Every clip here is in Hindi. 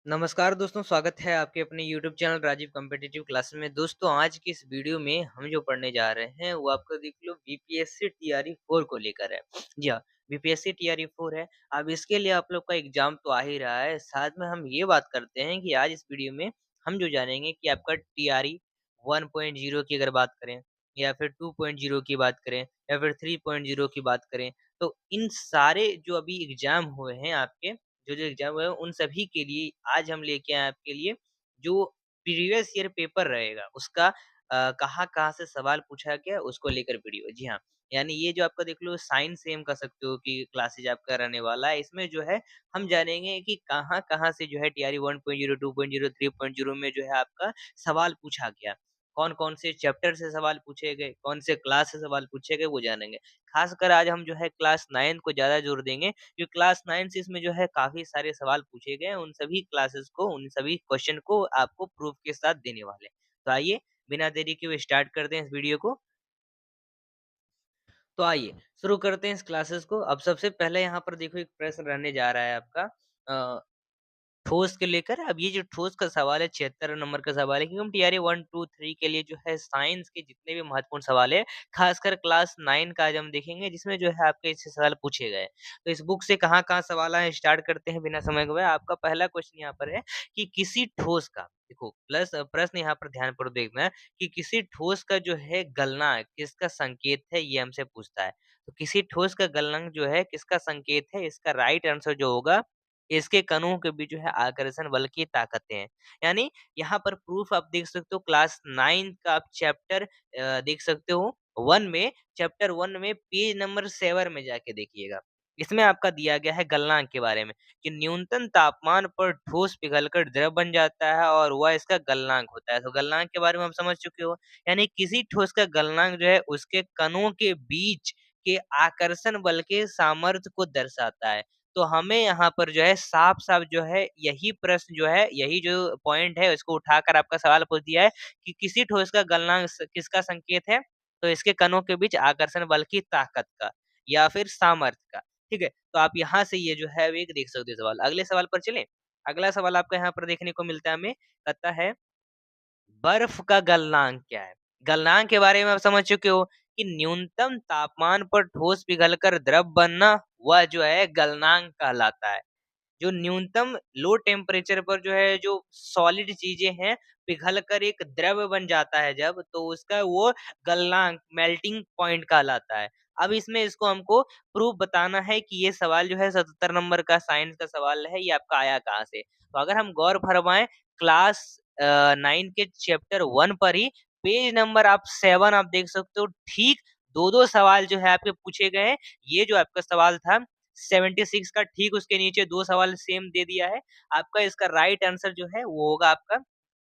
नमस्कार दोस्तों, स्वागत है आपके अपने YouTube channel Rajeev competitive classes में। दोस्तों, आज की इस वीडियो में हम जो पढ़ने जा रहे हैं वो आपका देख लो बीपीएससी टीआरई 4 को लेकर है। जी हाँ, बीपीएससी टीआरई 4 है। अब इसके लिए आप लोग का एग्ज़ाम तो आ ही रहा है, साथ में हम ये बात करते हैं कि आज इस वीडियो में हम जो जानेंगे कि आपका टीआरई 1.0 की अगर बात करें या फिर 2.0 की बात करें या फिर 3.0 की बात करें, तो इन सारे जो अभी एग्ज़ाम हुए हैं आपके जो-जो एग्ज़ाम हुए हैं, उन सभी के लिए आज हम लेके आए हैं आपके लिए जो प्रीवियस ईयर पेपर रहेगा, उसका कहाँ-कहाँ से सवाल पूछा गया, उसको लेकर वीडियो। जी हाँ, यानी ये जो आपका देख लो साइंस सेम कह सकते हो कि क्लासेज आपका रहने वाला है। इसमें जो है हम जानेंगे कि कहाँ-कहाँ से जो है टीआरई 1.0, 2.0, 3.0 में जो है आपका सवाल पूछा गया। कौन-कौन से चैप्टर से सवाल पूछे गए, कौन से क्लास से सवाल पूछे गए, वो जानेंगे। ख़ासकर आज हम जो है क्लास 9 को ज़्यादा जोर देंगे जो क्लास 9 से इसमें जो है काफ़ी सारे सवाल पूछे गए हैं, उन सभी क्लासेस को, उन सभी क्वेश्चन को आपको प्रूफ के साथ देने वाले हैं। तो आइए, बिना देरी के हुए स्टार्ट करते हैं इस वीडियो को। तो आइए, शुरू करते हैं इस क्लासेस को। अब सबसे पहले यहाँ पर देखो एक प्रश्न रहने जा रहा है आपका अ ठोस के लेकर अब ये जो ठोस का सवाल है 76 नंबर का सवाल है क्योंकि हम टीआरई 1, 2, 3 के लिए जो है साइंस के जितने भी महत्वपूर्ण सवाल है, खासकर क्लास 9 का आज हम देखेंगे जिसमें जो है आपके इससे सवाल पूछे गए। तो इस बुक से कहाँ-कहाँ सवाल आए स्टार्ट करते हैं बिना समय गवाए। आपका पहला क्वेश्चन यहाँ पर है कि किसी ठोस का देखो प्लस प्रश्न यहाँ पर ध्यानपूर्वक देखना है कि किसी ठोस का जो है गलनांक किसका संकेत है ये हमसे पूछता है। तो किसी ठोस का गलनांक जो है किसका संकेत है इसका राइट आंसर जो होगा इसके कणों के बीच जो है आकर्षण बल की ताकतें हैं। यानी यहाँ पर प्रूफ आप देख सकते हो क्लास 9 का आप चैप्टर देख सकते हो 1 में चैप्टर 1 में पेज नंबर 7 में जाके देखिएगा। इसमें आपका दिया गया है गलनांक के बारे में कि न्यूनतम तापमान पर ठोस पिघलकर द्रव बन जाता है और वह इसका गलनांक होता है। तो गलनांक के बारे में आप समझ चुके हो। यानी किसी ठोस का गलनांक जो है उसके कणों के बीच के आकर्षण बल के सामर्थ्य को दर्शाता है। तो हमें यहाँ पर जो है साफ-साफ जो है यही प्रश्न जो है, यही जो पॉइंट है इसको उठाकर आपका सवाल पूछ दिया है कि किसी ठोस का गलनांक किसका संकेत है? तो इसके कणों के बीच आकर्षण बल की ताकत का या फिर सामर्थ्य का। ठीक है? तो आप यहाँ से ये जो है एक देख सकते हो सवाल। अगले सवाल पर चलें? अगला सवाल आपका यहाँ पर देखने को मिलता है हमें, कहता है बर्फ का गलनांक क्या है? गलनांक के बारे में आप समझ चुके हो कि न्यूनतम तापमान पर ठोस पिघलकर द्रव बनना वह जो है गलनांक कहलाता है। जो न्यूनतम लो टेम्परेचर पर जो है जो सॉलिड चीजें हैं पिघल कर एक द्रव बन जाता है जब तो उसका वो गलनांक मेल्टिंग पॉइंट कहलाता है। अब इसमें इसको हमको प्रूफ बताना है कि ये सवाल जो है 77 नंबर का साइंस का सवाल है ये आपका आया कहाँ से। तो अगर हम गौर फरमाएं क्लास 9 के चैप्टर 1 पर ही पेज नंबर आप 7 आप देख सकते हो ठीक दो-दो सवाल जो है आपके पूछे गए हैं। ये जो आपका सवाल था 76 का ठीक उसके नीचे 2 सवाल सेम दे दिया है। आपका इसका राइट आंसर जो है वो होगा आपका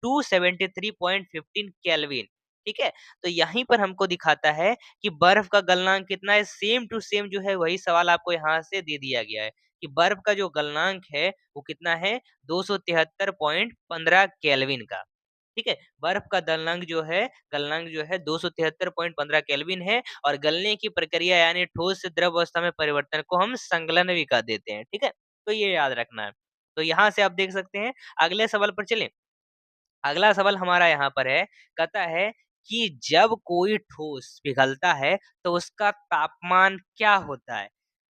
273.15 केल्विन, ठीक है? तो यहीं पर हमको दिखाता है कि बर्फ का गलनांक कितना है, सेम टू सेम जो है वही सवाल आपको यहाँ से दे दिया गया है कि बर्फ का जो गलनांक है वो कितना है 273.15 केल्विन का। ठीक है? बर्फ का गलनांक जो है 273.15 केल्विन है और गलने की प्रक्रिया यानी ठोस से द्रव अवस्था में परिवर्तन को हम संगलन भी कह देते हैं, ठीक है? तो ये याद रखना है। तो यहाँ से आप देख सकते हैं, अगले सवाल पर चलें। अगला सवाल हमारा यहाँ पर है, कहता है कि जब कोई ठोस पिघलता है, तो उसका तापमान क्या होता है?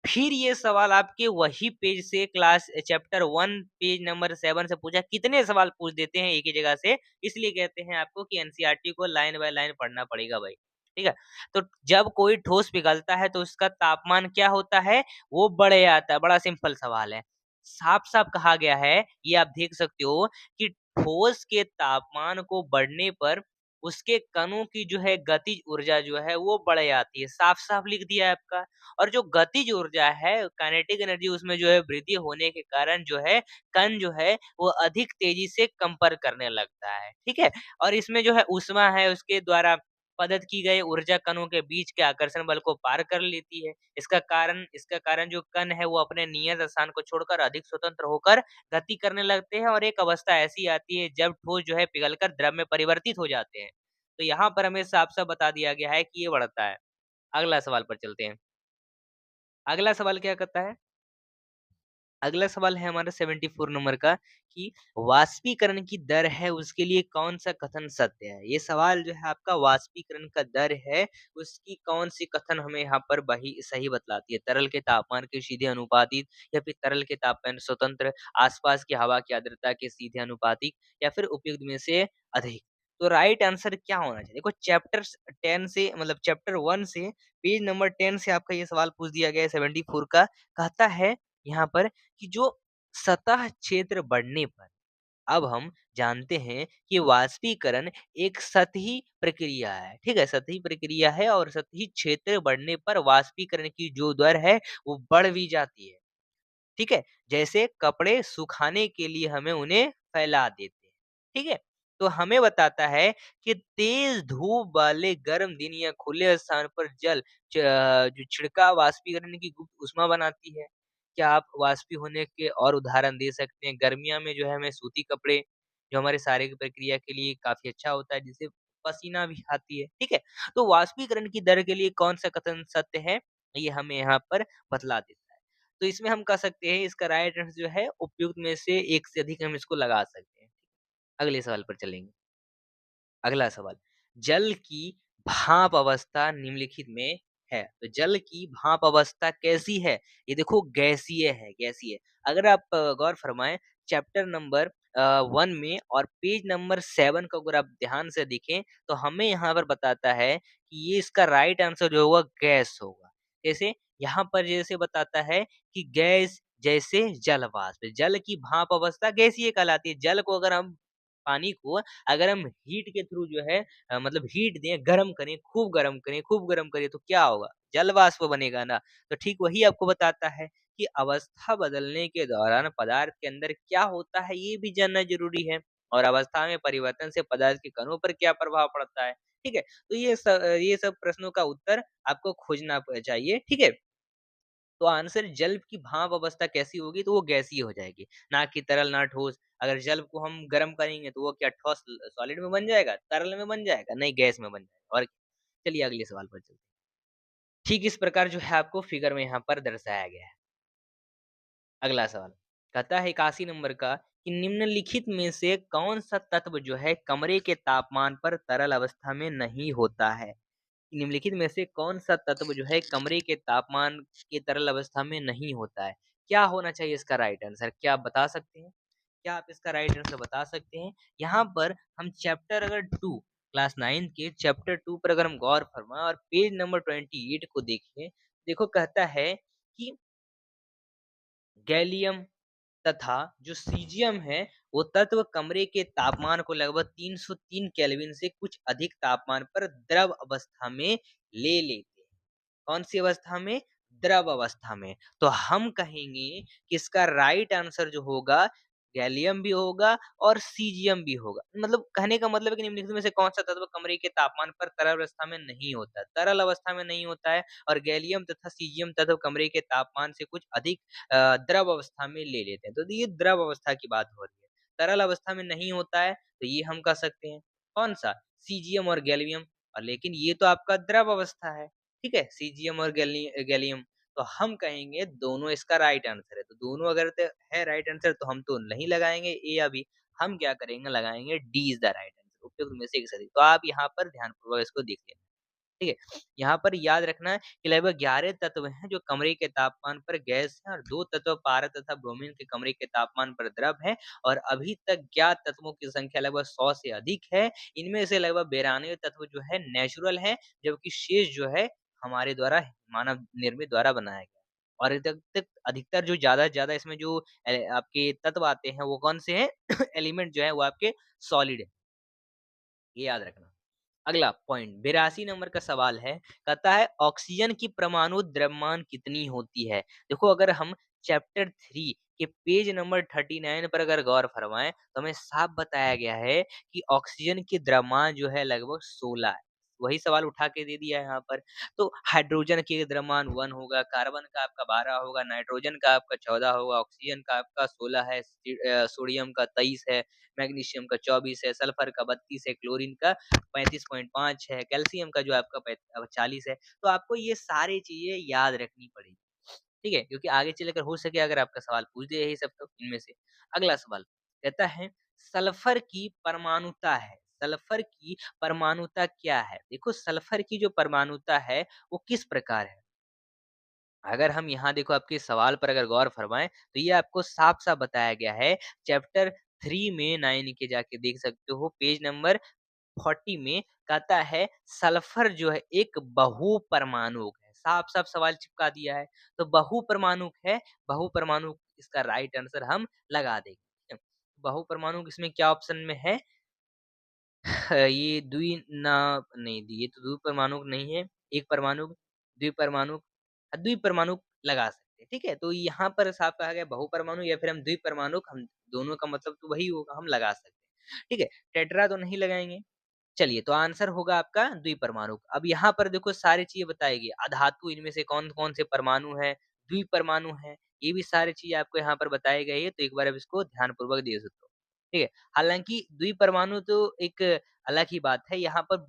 फिर ये सवाल आपके वही पेज से क्लास चैप्टर 1 पेज नंबर 7 से पूछा कितने सवाल पूछ देते हैं एक ही जगह से, इसलिए कहते हैं आपको कि एनसीईआरटी को लाइन बाय लाइन पढ़ना पड़ेगा भाई, ठीक है? तो जब कोई ठोस पिघलता है तो उसका तापमान क्या होता है? वो बढ़ जाता है, बड़ा सिंपल सवाल है। साफ-साफ कहा गया है, ये आप देख सकते हो कि ठोस के तापमान को बढ़ने पर उसके कणों की जो है गतिज ऊर्जा जो है वो बढ़ जाती है, साफ-साफ लिख दिया है आपका। और जो गतिज ऊर्जा है काइनेटिक एनर्जी उसमें जो है वृद्धि होने के कारण जो है कण जो है वो अधिक तेजी से कंपन करने लगता है, ठीक है? और इसमें जो है ऊष्मा है उसके द्वारा प्रदत्त की गई ऊर्जा कणों के बीच के आकर्षण बल को पार कर लेती है। इसका कारण जो कण है वो अपने नियत स्थान को छोड़कर अधिक स्वतंत्र होकर गति करने लगते हैं और एक अवस्था ऐसी आती है जब ठोस जो है पिघलकर द्रव में परिवर्तित हो जाते हैं। तो यहाँ पर हमें साफ-साफ बता दिया गया है कि ये बढ़ता है। अगला सवाल पर चलते हैं। अगला सवाल क्या कहता है? अगला सवाल है हमारा 74 नंबर का कि वाष्पीकरण की दर है उसके लिए कौन सा कथन सत्य है? ये सवाल जो है आपका वाष्पीकरण का दर है उसकी कौन सी कथन हमें यहाँ पर वही सही बतलाती है? तरल के तापमान के सीधे अनुपातिक या फिर तरल के तापमान स्वतंत्र, आसपास की हवा की आर्द्रता के सीधे अनुपातिक या फिर उपयुक्त में से अधिक? तो राइट आंसर क्या होना चाहिए? देखो चैप्टर 10 से मतलब चैप्टर 1 से पेज नंबर 10 से आपका ये सवाल पूछ दिया गया है 74 का कहता है यहाँ पर कि जो सतह क्षेत्र बढ़ने पर अब हम जानते हैं कि वाष्पीकरण एक सतही प्रक्रिया है, ठीक है? सतही प्रक्रिया है और सतही क्षेत्र बढ़ने पर वाष्पीकरण की जो दर है वो बढ़ भी जाती है, ठीक है? जैसे कपड़े सुखाने के लिए हमें उन्हें फैला देते हैं, ठीक है? तो हमें बताता है कि तेज धूप वाले गर्म दिन या खुले स्थान पर जल जो छिड़काव वाष्पीकरण की गुप्त ऊष्मा बनाती है। क्या आप वाष्पीय होने के और उदाहरण दे सकते हैं? गर्मियों में जो है हमें सूती कपड़े जो हमारे शारीरिक प्रक्रिया के लिए काफ़ी अच्छा होता है, जिससे पसीना भी आती है, ठीक है? तो वाष्पीकरण की दर के लिए कौन-सा कथन सत्य है, ये हमें यहाँ पर बतला देता है। तो इसमें हम कह सकते हैं इसका राइट आंसर जो है उपयुक्त में से एक से अधिक हम इसको लगा सकते हैं। अगले सवाल पर चलेंगे। अगला सवाल, जल की भाप अवस्था निम्नलिखित में है। तो जल की भाप अवस्था कैसी है? ये देखो गैसीय है, गैसीय। अगर आप गौर फरमाएँ चैप्टर नंबर 1 में और पेज नंबर 7 को अगर आप ध्यान से देखें, तो हमें यहाँ पर बताता है कि ये इसका राइट आंसर जो होगा गैस होगा। जैसे यहाँ पर जैसे बताता है कि गैस जैसे जल वाष्प, जल की भाप अवस्था गैसीय कहलाती है। जल को अगर हम पानी को अगर हम हीट के थ्रू जो है मतलब हीट दें, गरम करें, खूब गरम करें तो क्या होगा? जल वाष्प बनेगा ना। तो ठीक वही आपको बताता है कि अवस्था बदलने के दौरान पदार्थ के अंदर क्या होता है ये भी जानना ज़रूरी है और अवस्था में परिवर्तन से पदार्थ के कणों पर क्या प्रभाव पड़ता है। ठीक है? तो ये सब प्रश्नों का उत्तर आपको खोजना चाहिए। ठीक है? तो आंसर जल की भाप अवस्था कैसी होगी तो वो गैसीय हो जाएगी, ना कि तरल ना ठोस। अगर जल को हम गर्म करेंगे तो वो क्या ठोस सॉलिड में बन जाएगा, तरल में बन जाएगा? नहीं, गैस में बन जाएगा। और चलिए अगले सवाल पर चलते हैं। ठीक इस प्रकार जो है आपको फिगर में यहाँ पर दर्शाया गया है। अगला सवाल कहता है 81 नंबर का कि निम्नलिखित में से कौन सा तत्व जो है कमरे के तापमान पर तरल अवस्था में नहीं होता है? निम्नलिखित में से कौन-सा तत्व जो है कमरे के तापमान के तरल अवस्था में नहीं होता है? क्या होना चाहिए इसका राइट आंसर? क्या आप बता सकते हैं? क्या आप इसका राइट आंसर बता सकते हैं? यहाँ पर हम चैप्टर अगर 2 क्लास 9 के चैप्टर 2 पर अगर हम गौर फरमाएँ और पेज नंबर 28 को देखें, देखो कहता है कि गैलियम तथा जो सीज़ियम है, वो तत्व कमरे के तापमान को लगभग 303 केल्विन से कुछ अधिक तापमान पर द्रव अवस्था में ले लेते हैं। कौन-सी अवस्था में? द्रव अवस्था में। तो हम कहेंगे कि इसका राइट आंसर जो होगा, गैलियम भी होगा और सीज़ियम भी होगा। मतलब कहने का मतलब है कि निम्नलिखित में से कौन-सा तत्व कमरे के तापमान पर तरल अवस्था में नहीं होता है? तरल अवस्था में नहीं होता है और गैलियम तथा सीज़ियम तत्व कमरे के तापमान से कुछ अधिक द्रव अवस्था में ले लेते हैं। तो ये द्रव अवस्था की बात हो रही है। तरल अवस्था में नहीं होता है, तो ये हम कह सकते हैं। कौन-सा? सीज़ियम और गैलियम और लेकिन ये तो आपका द्रव अवस्था है। ठीक है? सीज़ियम और गैलियम तो हम कहेंगे दोनों इसका राइट आंसर है। तो दोनों अगर है राइट आंसर तो हम तो नहीं लगाएँगे ए या बी, हम क्या करेंगे लगाएँगे D is the right answer उपयुक्त में से एक सही। तो आप यहाँ पर ध्यानपूर्वक इसको देख लेना। ठीक है? यहाँ पर याद रखना है कि लगभग 11 तत्व हैं जो कमरे के तापमान पर गैस हैं और 2 तत्व पारा तथा ब्रोमीन के कमरे के तापमान पर द्रव हैं और अभी तक ज्ञात तत्वों की संख्या लगभग 100 से अधिक है। इनमें से लगभग 92 तत्व जो है नेचुरल हैं, जबकि शेष जो है हमारे द्वारा मानव निर्मित द्वारा बनाया गया है। और अधिकतर जो ज़्यादा से ज़्यादा इसमें जो आपके तत्व आते हैं वो कौन से हैं? एलिमेंट जो है वो आपके सॉलिड है। ये याद रखना। अगला पॉइंट 82 नंबर का सवाल है, कहता है ऑक्सीजन की परमाणु द्रव्यमान कितनी होती है? देखो अगर हम चैप्टर 3 के पेज नंबर 39 पर अगर गौर फरमाएँ, तो हमें साफ बताया गया है कि ऑक्सीजन की द्रव्यमान जो है लगभग 16 है। वही सवाल उठा के दे दिया है यहाँ पर। तो हाइड्रोजन की द्रव्यमान 1 होगा, कार्बन का आपका 12 होगा, नाइट्रोजन का आपका 14 होगा, ऑक्सीजन का आपका 16 है, सोडियम का 23 है, मैग्नीशियम का 24 है, सल्फर का 32 है, क्लोरीन का 35.5 है, कैल्शियम का जो आपका 40 है। तो आपको ये सारी चीज़ें याद रखनी पड़ेगी। ठीक है? क्योंकि आगे चलकर हो सके अगर आपका सवाल पूछ दे यही सब तो इनमें से। अगला सवाल कहता है सल्फर की परमाणुता है, सल्फर की परमाणुता क्या है? देखो सल्फर की जो परमाणुता है वो किस प्रकार है? अगर हम यहाँ देखो आपके सवाल पर अगर गौर फरमाएँ, तो ये आपको साफ-साफ बताया गया है। चैप्टर 3 में 9 के जाके देख सकते हो पेज नंबर 40 में कहता है सल्फर जो है एक बहुपरमाणुक है। साफ-साफ सवाल चिपका दिया है। तो बहुपरमाणुक है, बहुपरमाणुक इसका राइट आंसर हम लगा देंगे। बहुपरमाणुक इसमें क्या ऑप्शन में है? ये द्वि ना नहीं ये तो द्विपरमाणुक नहीं है, एक परमाणुक, द्विपरमाणुक द्विपरमाणुक लगा सकते हैं, ठीक है? तो यहाँ पर साफ कहा गया बहुपरमाणु या फिर हम द्विपरमाणुक हम दोनों का मतलब तो वही होगा, हम लगा सकते हैं, ठीक है? टेट्रा तो नहीं लगाएँगे। चलिए, तो आंसर होगा आपका द्विपरमाणु। अब यहाँ पर देखो सारी चीज़ें बताई गई, अधातु इनमें से कौन-कौन से परमाणु हैं, द्विपरमाणु हैं, ये भी सारी चीज़ें आपको यहाँ पर बताई गई है, तो एक बार आप इसको ध्यानपूर्वक देख सकते हो। ठीक है? हालाँकि द्विपरमाणु तो एक अलग ही बात है, यहाँ पर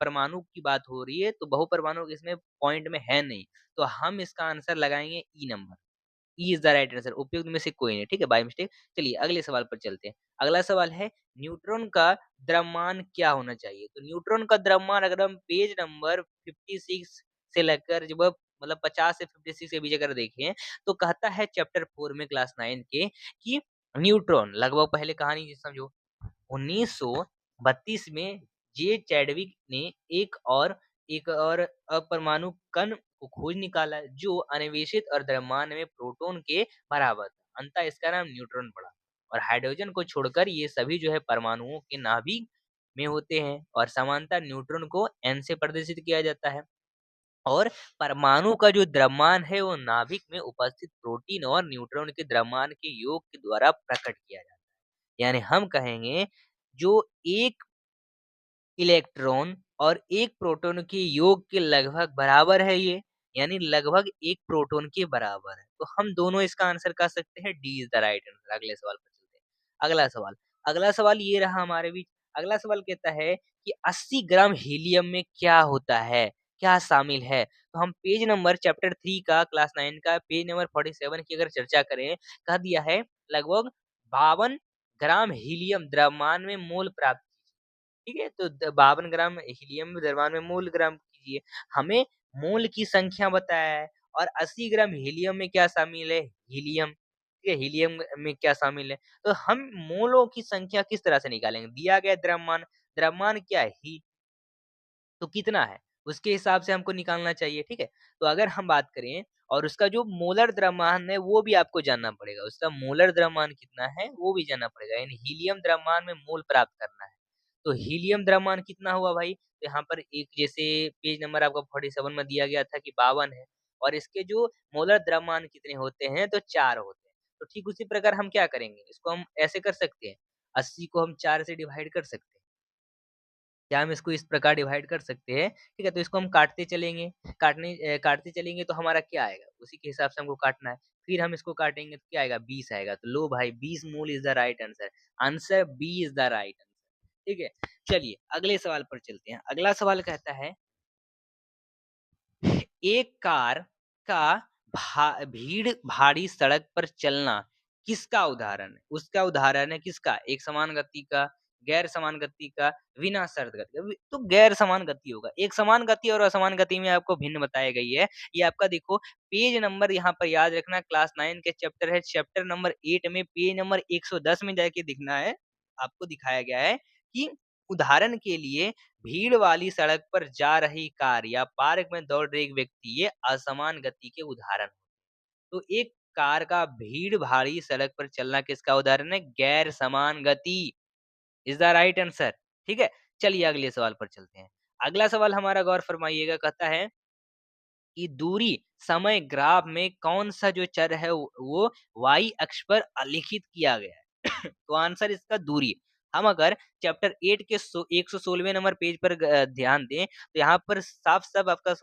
परमाणु की बात हो रही है, तो बहुपरमाणु इसमें पॉइंट में है नहीं, तो हम इसका आंसर लगाएँगे E number. E is the right answer उपयुक्त में से कोई नहीं, ठीक है? By mistake. चलिए अगले सवाल पर चलते हैं। अगला सवाल है न्यूट्रॉन का द्रव्यमान क्या होना चाहिए? तो न्यूट्रॉन का द्रव्यमान अगर हम पेज नंबर 56 से लेकर जब मतलब 50 से 56 के बीच अगर देखें, तो कहता है चैप्टर 4 में क्लास 9 के कि न्यूट्रॉन लगभग पहले कहानी समझो 1932 में जे चैडविक ने एक और अपरमाणु कण को खोज निकाला जो अन्वेषित और द्रव्यमान में प्रोटॉन के बराबर था। अंततः इसका नाम न्यूट्रॉन पड़ा और हाइड्रोजन को छोड़कर ये सभी जो है परमाणुओं के नाभिक में होते हैं और समानता न्यूट्रॉन को n से प्रदर्शित किया जाता है और परमाणु का जो द्रव्यमान है वो नाभिक में उपस्थित प्रोटीन और न्यूट्रॉन के द्रव्यमान के योग के द्वारा प्रकट किया जाता है। यानी हम कहेंगे जो एक इलेक्ट्रॉन और एक प्रोटॉन के योग के लगभग बराबर है ये, यानी लगभग एक प्रोटॉन के बराबर है। तो हम दोनों इसका आंसर कर सकते हैं D is the right answer. अगले सवाल पर चलते हैं। अगला सवाल ये रहा हमारे बीच। अगला सवाल कहता है कि 80 ग्राम हीलियम में क्या होता है? क्या शामिल है? तो हम पेज नंबर चैप्टर 3 का क्लास 9 का पेज नंबर 47 की अगर चर्चा करें, कह दिया है लगभग 52 ग्राम हीलियम द्रव्यमान में मोल प्राप्त ठीक है? तो 52 ग्राम हीलियम द्रव्यमान में मोल ग्राम कीजिए। हमें मोल की संख्या बताया है और 80 ग्राम हीलियम में क्या शामिल है? हीलियम, ठीक है? हीलियम में क्या शामिल है? तो हम मोलों की संख्या किस तरह से निकालेंगे? दिया गया द्रव्यमान, द्रव्यमान क्या है? ही तो कितना है? उसके हिसाब से हमको निकालना चाहिए, ठीक है? तो अगर हम बात करें और उसका जो मोलर द्रव्यमान है, वो भी आपको जानना पड़ेगा। उसका मोलर द्रव्यमान कितना है, वो भी जानना पड़ेगा। यानी हीलियम द्रव्यमान में मोल प्राप्त करना है। तो हीलियम द्रव्यमान कितना हुआ भाई? तो यहाँ पर एक जैसे पेज नंबर आपका 47 में दिया गया था कि 52 है और इसके जो मोलर द्रव्यमान कितने होते हैं? तो 4 होते हैं। तो ठीक उसी प्रकार हम क्या करेंगे? इसको हम ऐसे कर सकते हैं, 80 को हम 4 से डिवाइड कर सकते हैं। क्या हम इसको इस प्रकार डिवाइड कर सकते हैं, ठीक है? तो इसको हम काटते चलेंगे, काटते चलेंगे तो हमारा क्या आएगा? उसी के हिसाब से हमको काटना है। फिर हम इसको काटेंगे तो क्या आएगा? 20 आएगा। तो लो भाई 20 mole is the right answer. Answer B is the right answer. ठीक है? चलिए अगले सवाल पर चलते हैं। अगला सवाल कहता है एक कार का भीड़ भारी सड़क पर चलना किसका उदाहरण है? उसका उदाहरण है किसका? एक समान गति का, गैर समान गति का, बिना शर्त गति का। तो गैर समान गति होगा। एक समान गति और असमान गति में आपको भिन्न बताई गई है। ये आपका देखो पेज नंबर यहाँ पर याद रखना क्लास 9 के चैप्टर है, चैप्टर नंबर 8 में पेज नंबर 110 में जाके दिखना है। आपको दिखाया गया है कि उदाहरण के लिए भीड़ वाली सड़क पर जा रही कार या पार्क में दौड़ रहे एक व्यक्ति ये असमान गति के उदाहरण। तो एक कार का भीड़ भारी सड़क पर चलना किसका उदाहरण है? गैर समान गति इज द राइट आंसर। ठीक है, चलिए अगले सवाल पर चलते हैं। अगला सवाल हमारा गौर फरमाइएगा, कहता है कि दूरी समय ग्राफ में कौन सा जो चर है वो y अक्ष पर अलिखित किया गया है। तो आंसर इसका दूरी। हम अगर चैप्टर 8 के 116वें नंबर पेज पर ध्यान दें तो यहाँ पर साफ-साफ आपका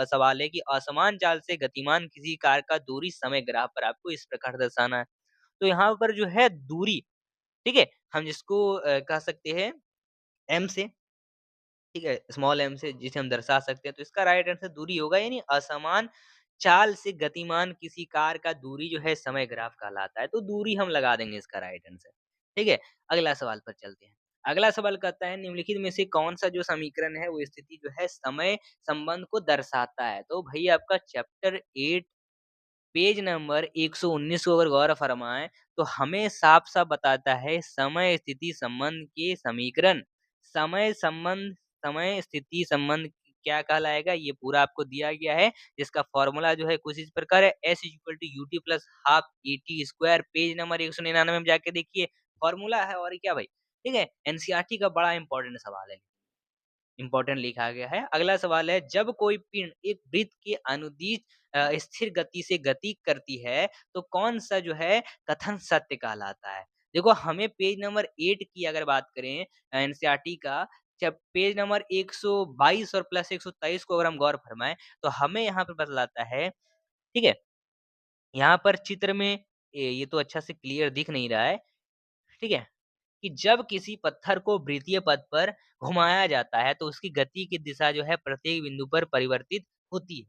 सवाल है कि असमान चाल से गतिमान किसी कार का दूरी समय ग्राफ पर आपको इस प्रकार दर्शाना है। तो यहाँ पर जो है दूरी, ठीक है? हम जिसको कह सकते हैं m से, ठीक है? स्मॉल m से जिसे हम दर्शा सकते हैं, तो इसका राइट आंसर दूरी होगा यानी असमान चाल से गतिमान किसी कार का दूरी जो है समय ग्राफ कहलाता है। तो दूरी हम लगा देंगे इसका राइट आंसर। ठीक है? अगला सवाल पर चलते हैं। अगला सवाल कहता है निम्नलिखित में से कौन-सा जो समीकरण है वो स्थिति जो है समय संबंध को दर्शाता है? तो भई आपका चैप्टर 8 पेज नंबर 119 को अगर गौर फरमाएँ, तो हमें साफ-साफ बताता है समय स्थिति संबंध के समीकरण। समय संबंध समय स्थिति संबंध क्या कहलाएगा? ये पूरा आपको दिया गया है, जिसका फ़ॉर्मूला जो है कुछ इस प्रकार है S equal to UT plus half AT square page number 199 में जाके देखिए, फ़ॉर्मूला है और क्या भाई, ठीक है? एनसीईआरटी का बड़ा इम्पोर्टेंट सवाल है। इम्पोर्टेंट लिखा गया है। अगला सवाल है जब कोई पिंड एक वृत्त के अनुदिश स्थिर गति से गति करती है, तो कौन-सा जो है कथन सत्य कहलाता है? देखो हमें पेज नंबर 8 की अगर बात करें एनसीईआरटी का जब पेज नंबर 122 और प्लस 123 को अगर हम गौर फरमाएँ, तो हमें यहाँ पे बतलाता है, ठीक है? यहाँ पर चित्र में ये तो अच्छा से क्लियर दिख नहीं रहा है, ठीक है? कि जब किसी पत्थर को वृत्तीय पथ पर घुमाया जाता है तो उसकी गति की दिशा जो है प्रत्येक बिंदु पर परिवर्तित होती है।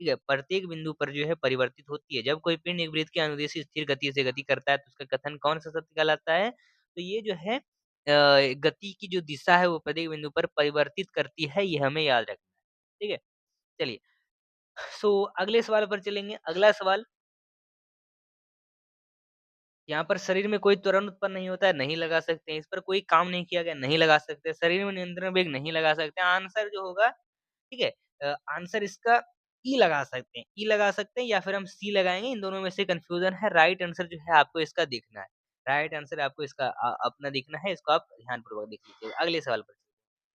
ठीक है? प्रत्येक बिंदु पर जो है परिवर्तित होती है। जब कोई पिंड एक वृत्त के अनुदिश स्थिर गति से गति करता है तो उसका कथन कौन-सा सत्य कहलाता है? तो ये जो है गति की जो दिशा है वो प्रत्येक बिंदु पर परिवर्तित करती है, ये हमें याद रखना है। ठीक है? चलिए, सो अगले सवाल पर चलेंगे। अगला सवाल यहाँ पर शरीर में कोई त्वरण उत्पन्न नहीं होता है, नहीं लगा सकते हैं। इस पर कोई काम नहीं किया गया, नहीं लगा सकते। शरीर में नियंत्रण वेग नहीं लगा सकते। आंसर जो होगा, ठीक है? आंसर इसका ई लगा सकते हैं। ई लगा सकते हैं या फिर हम सी लगाएँगे, इन दोनों में से कन्फ्यूज़न है। राइट आंसर जो है आपको इसका देखना है। राइट आंसर आपको इसका अपना देखना है, इसको आप ध्यानपूर्वक देख लीजिएगा। अगले सवाल पर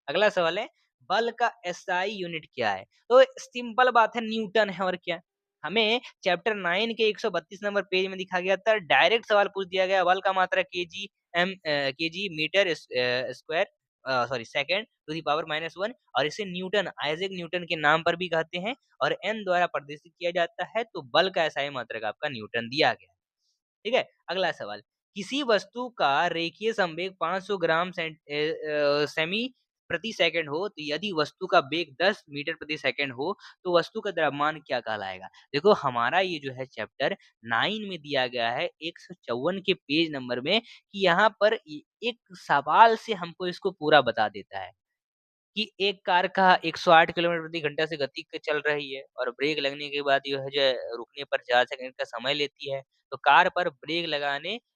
अगला सवाल है, बल का एसआई यूनिट क्या है? तो सिंपल बात है न्यूटन है और क्या? हमें चैप्टर 9 के 132 नंबर पेज में दिखा गया था, डायरेक्ट सवाल पूछ दिया गया बल का मात्रक KG metre square sorry second to the power -1 और इसे न्यूटन आइजैक न्यूटन के नाम पर भी कहते हैं और एन द्वारा प्रदर्शित किया जाता है, तो बल का एसआई मात्रक आपका न्यूटन दिया गया है। ठीक है? अगला सवाल, किसी वस्तु का रेखीय संवेग 500 ग्राम सेमी प्रति सेकंड हो, तो यदि वस्तु का वेग 10 मीटर प्रति सेकंड हो, तो वस्तु का द्रव्यमान क्या कहलाएगा? देखो हमारा ये जो है चैप्टर 9 में दिया गया है 154 के पेज नंबर में कि यहाँ पर एक सवाल से हमको इसको पूरा बता देता है। कि एक कार का 108 किलोमीटर प्रति घंटा से गति के चल रही है और ब्रेक लगने के बाद जो है रुकने पर 4 सेकंड का समय लेती है। तो कार पर ब्रेक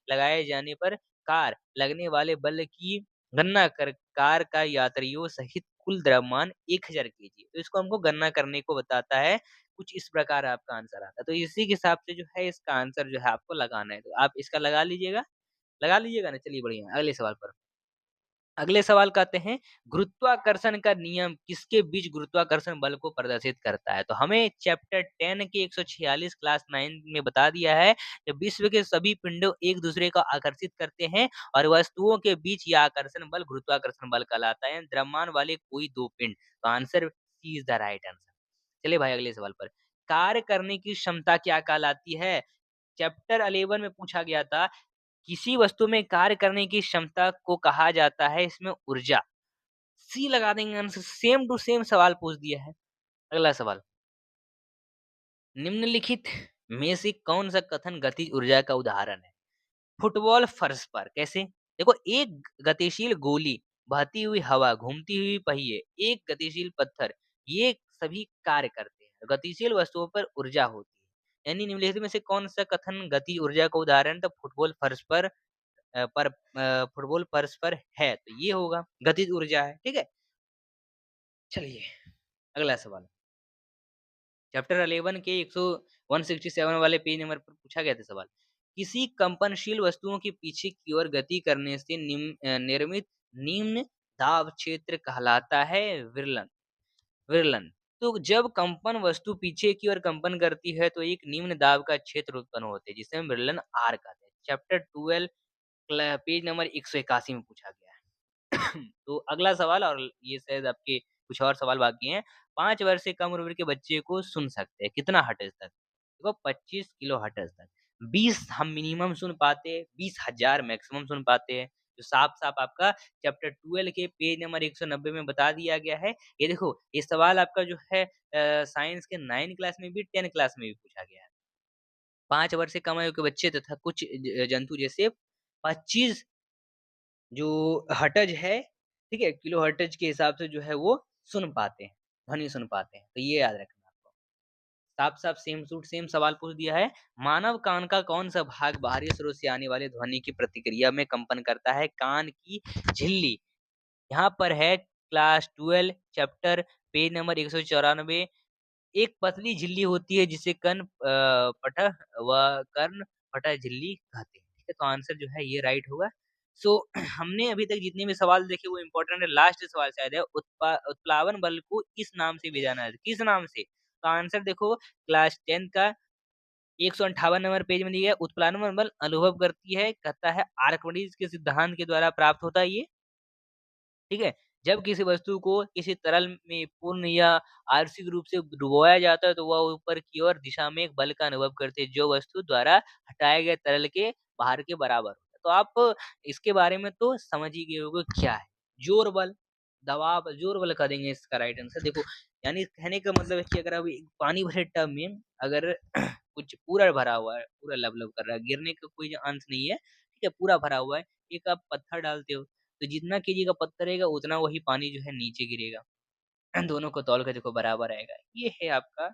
लगाए जाने पर कार लगने वाले बल की गणना कर कार का यात्रियों सहित कुल द्रव्यमान 1000 केजी। तो इसको हमको गणना करने को बताता है। कुछ इस प्रकार आपका आंसर आता है। तो इसी के हिसाब से जो है इसका आंसर जो है आपको लगाना है। तो आप इसका लगा लीजिएगा ना? चलिए बढ़िया है। अगले सवाल पर। अगले सवाल का आते हैं, गुरुत्वाकर्षण का नियम किसके बीच गुरुत्वाकर्षण बल को प्रदर्शित करता है? तो हमें चैप्टर 10 के 146 क्लास 9 में बता दिया है कि विश्व के सभी पिंडों एक दूसरे को आकर्षित करते हैं और वस्तुओं के बीच यह आकर्षण बल गुरुत्वाकर्षण बल कहलाता है। द्रव्यमान वाले कोई दो पिंड। तो answer C is the right answer. चलिए भाई अगले सवाल पर। कार्य करने की क्षमता क्या कहलाती है? चैप्टर 11 में पूछा गया था किसी वस्तु में कार्य करने की क्षमता को कहा जाता है इसमें ऊर्जा। सी लगा देंगे आंसर सेम टू सेम सवाल पूछ दिया है। अगला सवाल, निम्नलिखित में से कौन सा कथन गतिज ऊर्जा का उदाहरण है? फुटबॉल फर्श पर कैसे? देखो एक गतिशील गोली, बहती हुई हवा, घूमती हुई पहिए, एक गतिशील पत्थर, ये सभी कार्य करते हैं। गतिशील वस्तुओं पर ऊर्जा होती है। यानी निम्नलिखित में से कौन सा कथन गति ऊर्जा का उदाहरण तो फुटबॉल फर्श पर है, तो ये होगा गतिज ऊर्जा है, ठीक है? चलिए, अगला सवाल। चैप्टर 11 के 167 वाले पेज नंबर पर पूछा गया था सवाल। किसी कंपनशील वस्तुओं के पीछे की ओर गति करने से निर्मित निम्न दाब क्षेत्र कहलाता है विरलन। विरलन। तो जब कंपन वस्तु पीछे की ओर कंपन करती है तो एक निम्न दाब का क्षेत्र उत्पन्न होते हैं जिसे हम विरलन आर कहते हैं। चैप्टर 12 पेज नंबर 181 में पूछा गया है। तो अगला सवाल और ये शायद आपके कुछ और सवाल बाकी हैं। 5 वर्ष से कम उम्र के बच्चे को सुन सकते हैं, कितना हर्ट्ज़ तक? देखो 25 किलो हर्ट्ज़ तक। 20 हम मिनिमम सुन पाते हैं, 20,000 मैक्सिमम सुन पाते हैं। जो साफ-साफ आपका चैप्टर 12 के पेज नंबर 190 में बता दिया गया है। ये देखो, ये सवाल आपका जो है साइंस के 9 क्लास में भी 10 क्लास में भी पूछा गया है। 5 वर्ष से कम आयु के बच्चे तथा कुछ जंतु जैसे 25 जो हर्ट्ज है, ठीक है? किलो हर्ट्ज के हिसाब से जो है वो सुन पाते हैं, ध्वनि सुन पाते हैं। तो ये याद रखना आपको। साफ-साफ सेम सूट सेम सवाल पूछ दिया है। मानव कान का कौन-सा भाग बाहरी स्रोत से आने वाले ध्वनि की प्रतिक्रिया में कंपन करता है? कान की झिल्ली। यहाँ पर है क्लास 12 चैप्टर पेज नंबर 194। एक पतली झिल्ली होती है जिसे पटह व कर्ण-पटह झिल्ली कहते हैं। ठीक है? तो आंसर जो है ये राइट होगा। सो हमने अभी तक जितने भी सवाल देखे वो इम्पोर्टेंट है। लास्ट सवाल शायद है उत्प्लावन बल को किस नाम से भी जाना है? किस नाम से? तो आंसर देखो क्लास 10 का 158 नंबर पेज में दिया गया है। उत्प्लावन बल अनुभव करती है, कहता है आर्किमिडीज के सिद्धांत के द्वारा प्राप्त होता है ये। ठीक है? जब किसी वस्तु को किसी तरल में पूर्ण या आंशिक रूप से डुबोया जाता है, तो वह ऊपर की ओर दिशा में एक बल का अनुभव करती है, जो वस्तु द्वारा हटाए गए तरल के भार के बराबर होता है। तो आप इसके बारे में तो समझ ही गए होंगे क्या है। जोर बल, दबाव, जोर बल कर देंगे इसका राइट आंसर। देखो, यानी कहने का मतलब है कि अगर आप एक पानी भरे टब में अगर कुछ पूरा भरा हुआ है, पूरा लबलब कर रहा है, गिरने का कोई अंश नहीं है, ठीक है? पूरा भरा हुआ है, एक आप पत्थर डालते हो, तो जितना केजी का पत्थर रहेगा उतना वही पानी जो है नीचे गिरेगा। दोनों को तौल के देखो बराबर आएगा। ये है आपका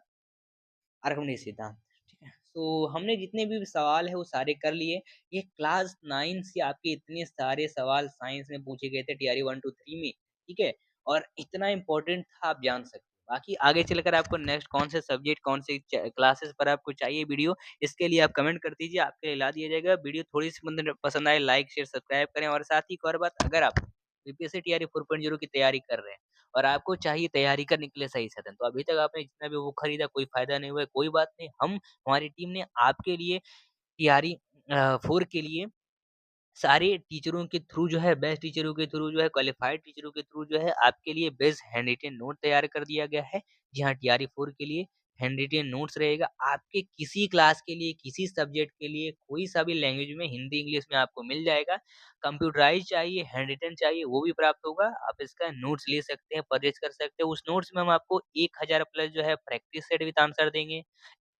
आर्किमिडीज सिद्धांत, ठीक है? तो हमने जितने भी सवाल है वो सारे कर लिए। ये क्लास 9 से आपके इतने सारे सवाल साइंस में पूछे गए थे टीआरई 1, 2, 3 में, ठीक है? और इतना इम्पोर्टेंट था आप जान सकते हो। बाकी आगे चलकर आपको नेक्स्ट कौन से सब्जेक्ट, कौन से क्लासेस पर आपको चाहिए वीडियो, इसके लिए आप कमेंट कर दीजिए, आपके लिए ला दिया जाएगा। वीडियो थोड़ी-सी पसंद आए लाइक, शेयर, सब्सक्राइब करें और साथ ही एक और बात, अगर आप यूपीएससी टीआरई 4.0 की तैयारी कर रहे हैं और आपको चाहिए तैयारी करने के लिए सही साधन, तो अभी तक आपने जितना भी वो खरीदा कोई फ़ायदा नहीं हुआ है, कोई बात नहीं। हमारी टीम ने आपके लिए तैयारी 4 के लिए सारे टीचरों के थ्रू जो है बेस्ट टीचरों के थ्रू जो है क्वालिफाइड टीचरों के थ्रू जो है आपके लिए बेस्ट हैंड रिटेन नोट तैयार कर दिया गया है। जी हाँ, टीआरई 4 के लिए हैंड रिटेन नोट्स रहेगा। आपके किसी क्लास के लिए, किसी सब्जेक्ट के लिए, कोई सा भी लैंग्वेज में हिंदी, इंग्लिश में आपको मिल जाएगा। कंप्यूटराइज़ चाहिए, हैंड रिटेन चाहिए, वो भी प्राप्त होगा। आप इसका नोट्स ले सकते हैं, परचेज़ कर सकते हैं। उस नोट्स में हम आपको 1000 प्लस जो है प्रैक्टिस सेट विद आंसर देंगे।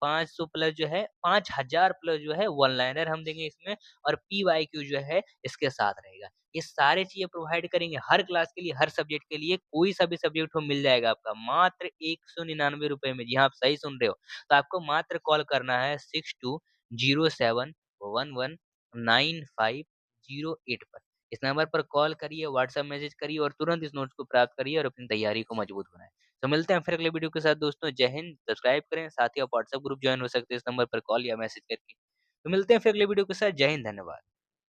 500 प्लस जो है 5000 प्लस जो है वन लाइनर हम देंगे इसमें और पीवाईक्यू जो है इसके साथ रहेगा। ये सारी चीज़ें प्रोवाइड करेंगे हर क्लास के लिए, हर सब्जेक्ट के लिए, कोई सा भी सब्जेक्ट हो मिल जाएगा आपका मात्र ₹199 में। जी हाँ, आप सही सुन रहे हो। तो आपको मात्र कॉल करना है 6207119508 पर। इस नंबर पर कॉल करिए, व्हाट्सएप मैसेज करिए और तुरंत इस नोट्स को प्राप्त करिए और अपनी तैयारी को मजबूत बनाएँ। तो मिलते हैं फिर अगले वीडियो के साथ दोस्तों। जय हिंद, सब्सक्राइब करें, साथ ही आप व्हाट्सएप ग्रुप जॉइन हो सकते हैं इस नंबर पर कॉल या मैसेज करके। तो मिलते हैं फिर अगले वीडियो के साथ। जय हिंद, धन्यवाद।